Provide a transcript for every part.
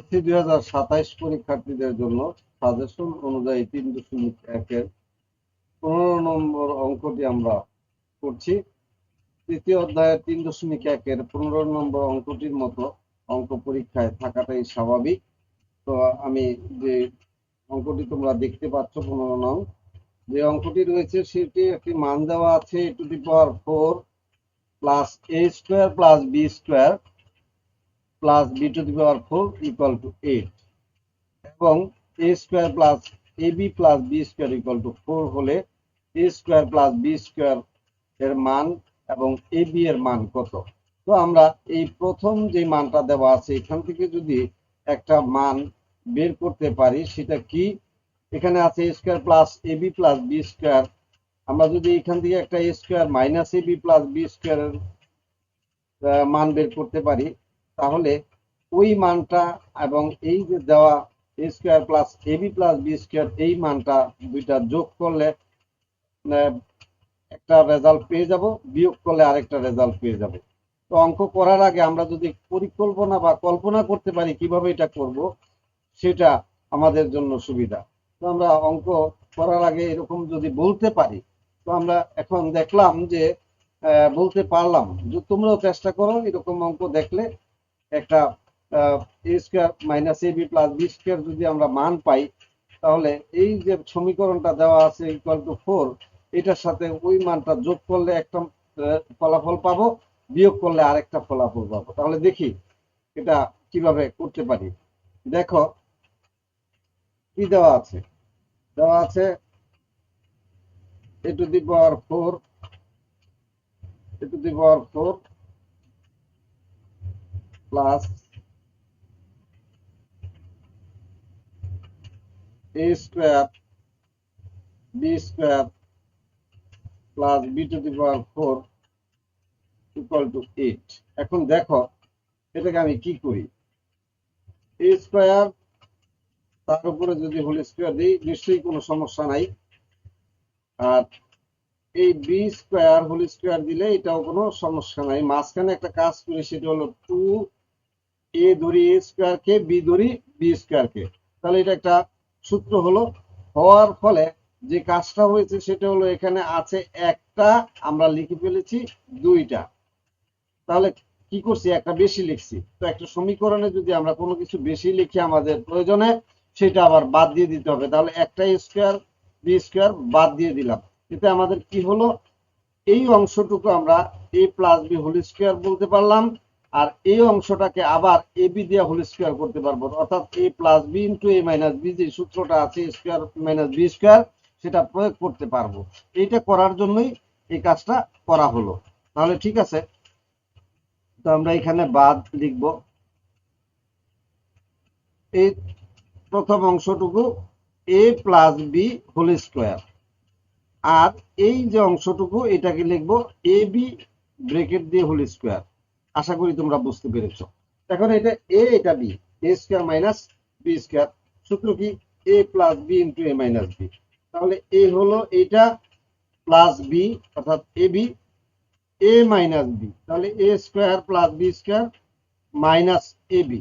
SSC 2027 পরীক্ষার্থীদের জন্য suggestion অনুযায়ী 3.1-এর 15 নম্বর অঙ্কটি আমরা করছি। তৃতীয় অধ্যায়ের 3.1-এর 15 নম্বর অঙ্কটির মতো অঙ্ক পরীক্ষায় থাকাটাই স্বাভাবিক। তো আমি যে অঙ্কটি তোমরা দেখতে পাচ্ছ 15 নং যে অঙ্কটি রয়েছে সেটি একটি মান দেওয়া আছে a⁴ plus a² plus b² plus b⁴ equal to 8 এবং a² plus ab plus b² equal to 4 হলে a² প্লাস b² এর মান এবং ab এর মান কত। তো আমরা এই প্রথম যে মানটা দেওয়া আছে এখান থেকে যদি একটা মান বের করতে পারি সেটা কি, এখানে আছে a² plus ab plus b²। আমরা যদি এখান থেকে একটা a² minus ab plus b² এর মান বের করতে পারি তাহলে ওই মানটা এবং এই যে দেওয়া a² plus ab plus b² এই মানটা দুইটা যোগ করলে একটা রেজাল্ট পেয়ে যাব, বিয়োগ করলে আরেকটা রেজাল্ট পেয়ে যাব। তো অঙ্ক করার আগে আমরা যদি পরিকল্পনা বা কল্পনা করতে পারি কিভাবে এটা করব সেটা আমাদের জন্য সুবিধা। তো আমরা অঙ্ক করার আগে এরকম যদি বলতে পারি, তো আমরা এখন দেখলাম যে বলতে পারলাম যে তোমরাও চেষ্টা করো এরকম অঙ্ক দেখলে একটা a² minus ab plus b² যদি আমরা মান পাই তাহলে এই যে সমীকরণটা দেওয়া আছে ইকুয়াল টু 4 এটার সাথে ওই মানটা যোগ করলে একটা ফলাফল পাবো, বিয়োগ করলে আরেকটা ফলাফল পাবো। তাহলে দেখি এটা কিভাবে করতে পারি। দেখো কি দেওয়া আছে, দেওয়া আছে a⁴ plus a² b² plus b⁴ equal to 8। এখন দেখো এটাকে আমি কি করি, a² তার উপরে যদি হোল স্কয়ার দিই নিশ্চয়ই কোনো সমস্যা নাই, আর এই b² হোল স্কয়ার দিলে এটাও কোনো সমস্যা নাই। মাঝখানে একটা কাজ করি সেটা হলো 2a ধরি a² কে, b ধরি b² কে, তাহলে এটা একটা সূত্র হলো। হওয়ার ফলে যে কাজটা হয়েছে সেটা হলো এখানে আছে একটা, আমরা লিখে ফেলেছি দুইটা, তাহলে কি করছি একটা বেশি লিখছি। তো একটা সমীকরণে যদি আমরা কোনো কিছু বেশি লিখি আমাদের প্রয়োজনে সেটা আবার বাদ দিয়ে দিতে হবে, তাহলে একটা a² b² বাদ দিয়ে দিলাম। এতে আমাদের কি হলো, এই অংশটুকু আমরা a plus b whole square বলতে পারলাম, আর এই অংশটাকে আবার ab দিয়ে হোল স্কয়ার করতে পারবো, অর্থাৎ a plus b into a minus b যে সূত্রটা আছে a² মাইনাস b² সেটা প্রয়োগ করতে পারবো। এইটা করার জন্যই এই কাজটা করা হলো। তাহলে ঠিক আছে, তো আমরা এখানে বাদ লিখব। এই প্রথম অংশটুকু a plus b whole square, আর এই যে অংশটুকু এটাকে লিখবো এ বি ব্রেকেট দিয়ে হোল স্কয়ার। আশা করি তোমরা বুঝতে পেরেছো। এখন এটা a এটা b, a² মাইনাস b², সূত্র কি a plus b into a minus b। তাহলে a হলো এটা প্লাস b অর্থাৎ ab, a মাইনাস b, তাহলে a² plus b² minus ab,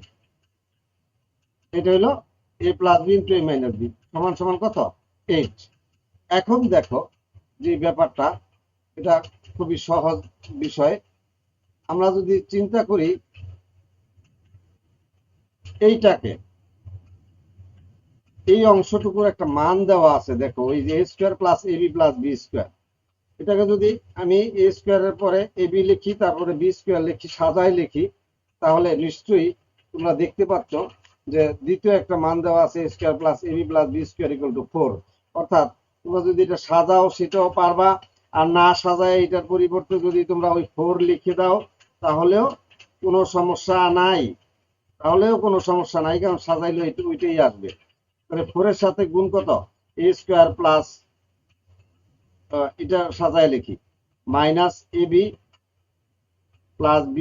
এটা হলো a plus b into a minus b সমান সমান কত 8। এখন দেখো যে ব্যাপারটা এটা খুবই সহজ বিষয়। আমরা যদি চিন্তা করি এইটাকে, এই অংশটুকুর একটা মান দেওয়া আছে, দেখো ওই যে a² plus ab plus b², এটাকে যদি আমি a² এর পরে ab লিখি তারপরে b² লিখি, সাজায় লিখি, তাহলে নিশ্চয়ই তোমরা দেখতে পাচ্ছ যে দ্বিতীয় একটা মান দেওয়া আছে a² plus ab plus b² equal to 4। অর্থাৎ তোমরা যদি এটা সাজাও সেটাও পারবা, আর না সাজায় এটার পরিবর্তে যদি তোমরা ওই 4 লিখে দাও তাহলেও কোনো সমস্যা নাই, কারণ সাজাইলে ওইটাই আসবে। তাহলে 4 এর সাথে গুণ কত a² প্লাস এটা সাজায় লিখি মাইনাস ab প্লাস b²,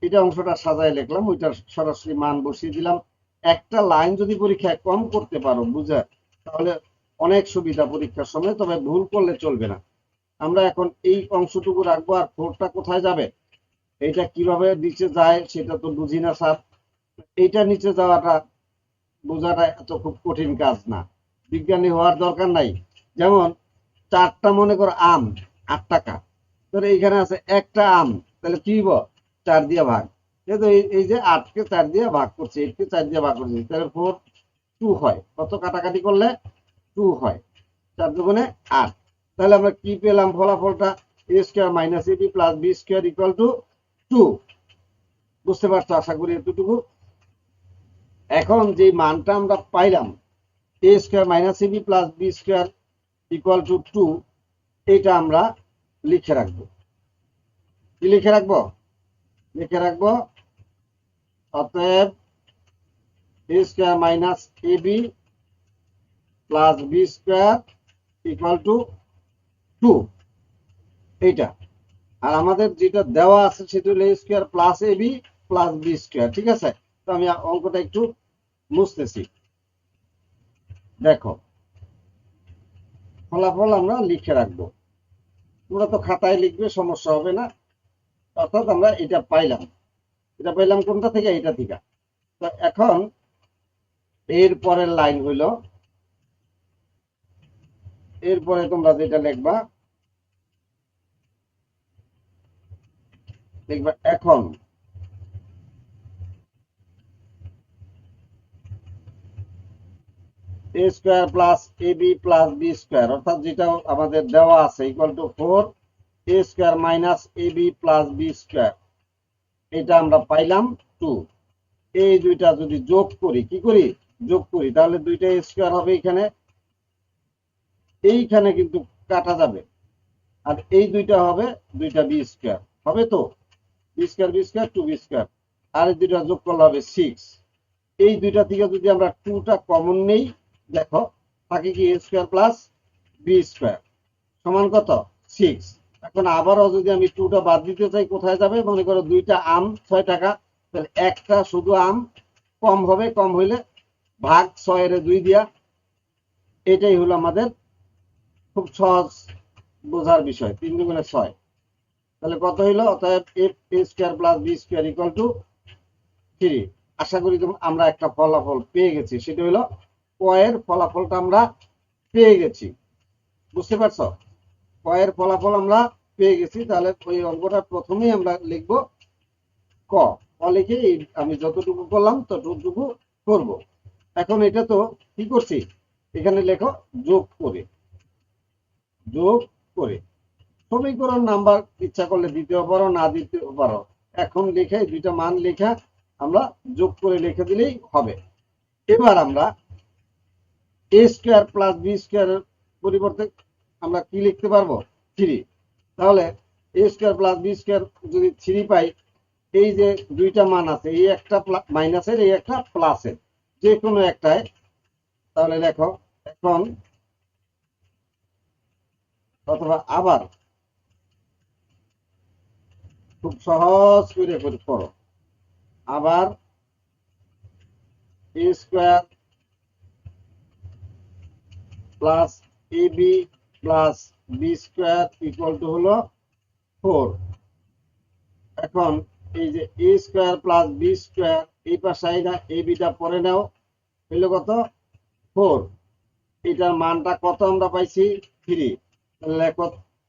এটা অংশটা সাজায় লিখলাম, ওইটার সরাসরি মান বসিয়ে দিলাম। একটা লাইন যদি পরীক্ষায় কম করতে পারো বুঝা তাহলে অনেক সুবিধা পরীক্ষার সময়, তবে ভুল করলে চলবে না। আমরা এখন এই অংশটুকু রাখবো, আর 4টা কোথায় যাবে, এইটা কিভাবে নিচে যায় সেটা তো বুঝি না স্যার, এইটা নিচে যাওয়াটা বোঝাটা এত খুব কঠিন কাজ না, বিজ্ঞানী হওয়ার দরকার নাই। যেমন 4টা মনে করো আম 8 টাকা, ধরো এইখানে আছে একটা আম, তাহলে কি হইব 4 দিয়ে ভাগ, যেহেতু এই যে 8 কে 4 দিয়ে ভাগ করছে, 8 কে 4 দিয়ে ভাগ করছে, তাহলে 2 হয়, কত কাটাকাটি করলে 2 হয়, 4 দুগুণে 8। তাহলে আমরা কি পেলাম ফলাফলটা, a square minus ab plus b square equal to 2। বুঝতে পারছো আশা করি এতটুকু। এখন যে মানটা আমরা পাইলাম a square minus ab plus b square equal to 2, এটা আমরা লিখে রাখবো। কি লিখে রাখবো? লিখে রাখবো অতএব a square minus ab plus b square equal to 2, এইটা। আর আমাদের যেটা দেওয়া আছে সেটা হলো a square plus ab plus b square. ঠিক আছে, তো আমি অঙ্কটা একটু মুছতেছি। দেখো ফলাফল আমরা লিখে রাখবো, তোমরা তো খাতায় লিখবে, সমস্যা হবে না। অর্থাৎ আমরা এটা পাইলাম, এটা পাইলাম কোনটা থেকে? এটা থেকে। তো এখন এর পরের লাইন হইল, এরপরে তোমরা যেটা লিখবা, লিখবা এখন a square plus ab plus b square, অর্থাৎ যেটা আমাদের দেওয়া আছে equal to 4 a square minus ab plus b square, এটা আমরা পাইলাম 2। এই দুইটা যদি যোগ করি, কি করি? যোগ করি, তাহলে দুইটা a স্কয়ার হবে এখানে, এইখানে কিন্তু কাটা যাবে, আর এই দুইটা হবে দুইটা b স্কয়ার হবে, তো b স্কয়ার 2b স্কয়ার, আর এই দুইটা যোগ করলে হবে 6। এই দুইটা থেকে যদি আমরা 2টা কমন নেই, দেখো থাকে কি a square plus b square সমান কত? 6। এখন আবারও যদি আমি 2টা বাদ দিতে চাই, কোথায় যাবে? মনে করো দুইটা আম 6 টাকা, তাহলে একটা শুধু আম কম হবে, কম হইলে ভাগ 6 এর 2 দিয়া। এটাই হলো আমাদের খুব সহজ বোঝার বিষয়, 3 দুগুণে 6, তাহলে কত হইলো? অতএব a square plus b square equal to 3। আশা করি আমরা একটা ফলাফল পেয়ে গেছি, সেটা হলো ক এর ফলাফলটা আমরা পেয়ে গেছি। বুঝতে পারছো? ক এর ফলাফল আমরা পেয়ে গেছি। তাহলে ওই অঙ্কটা প্রথমেই আমরা লিখব ক, লিখে আমি যতটুকু করলাম ততটুকু করব। এখন এটা তো কি করছি, এখানে লেখো যোগ করে, যোগ করে সমীকরণ নাম্বার ইচ্ছা করলে দিতেও পারো, না দিতেও পারো। এখন লেখে দুইটা মান লেখা আমরা যোগ করে লিখে দিলেই হবে। এবার আমরা a স্কয়ার প্লাস b স্কয়ারের পরিবর্তে আমরা কি লিখতে পারবো? 3। তাহলে a square plus b square যদি 3 পাই, এই যে দুইটা মান আছে, এই একটা মাইনাসের, এই একটা প্লাসের, যে কোনো একটায়, তাহলে দেখো এখন অথবা আবার খুব সহজ করে করো, আবার a square plus ab plus b square equal to হলো 4। এখন এই যে a square plus b square, এই পাশে না ab টা পরে নাও, হইলো কত? 4। এটার মানটা কত আমরা পাইছি? 3। তাহলে লেখো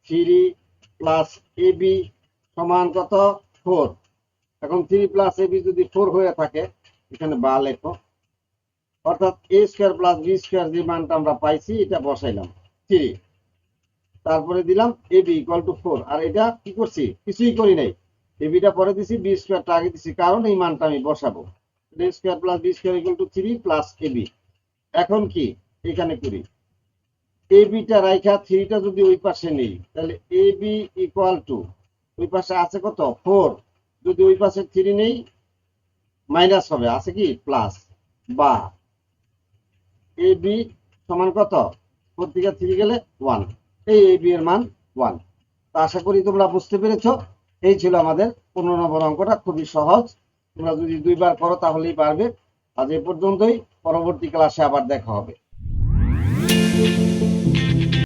3 প্লাস ab সমান কত? 4। এখন 3 প্লাস ab যদি 4 হয়ে থাকে, এখানে বা লেখো, অর্থাৎ a square plus b square যে মানটা আমরা পাইছি এটা বসাইলাম 3, তারপরে দিলাম ab ইকুয়াল টু 4। আর এটা কি করছি? কিছুই করি নাই, ab টা পরে দিছি, b স্কয়ারটা আগে দিছি, কারণ এই মানটা আমি বসাবো। a square plus b square equal to 3 plus ab। এখন কি এখানে করি, ab টা রাইখা 3 টা যদি ওই পাশে নেই, তাহলে ab ইকুয়াল টু ওই পাশে আছে কত? 4। যদি ওই পাশে 3 নেই, মাইনাস হবে, আছে কি প্লাস, বা ab সমান কত? 4 থেকে 3 গেলে 1, এই ab এর মান 1। তা আশা করি তোমরা বুঝতে পেরেছো। এই ছিল আমাদের 15 নম্বর অঙ্কটা, খুবই সহজ। তোমরা যদি 2বার করো তাহলেই পারবে। আজ এ পর্যন্তই, পরবর্তী ক্লাসে আবার দেখা হবে।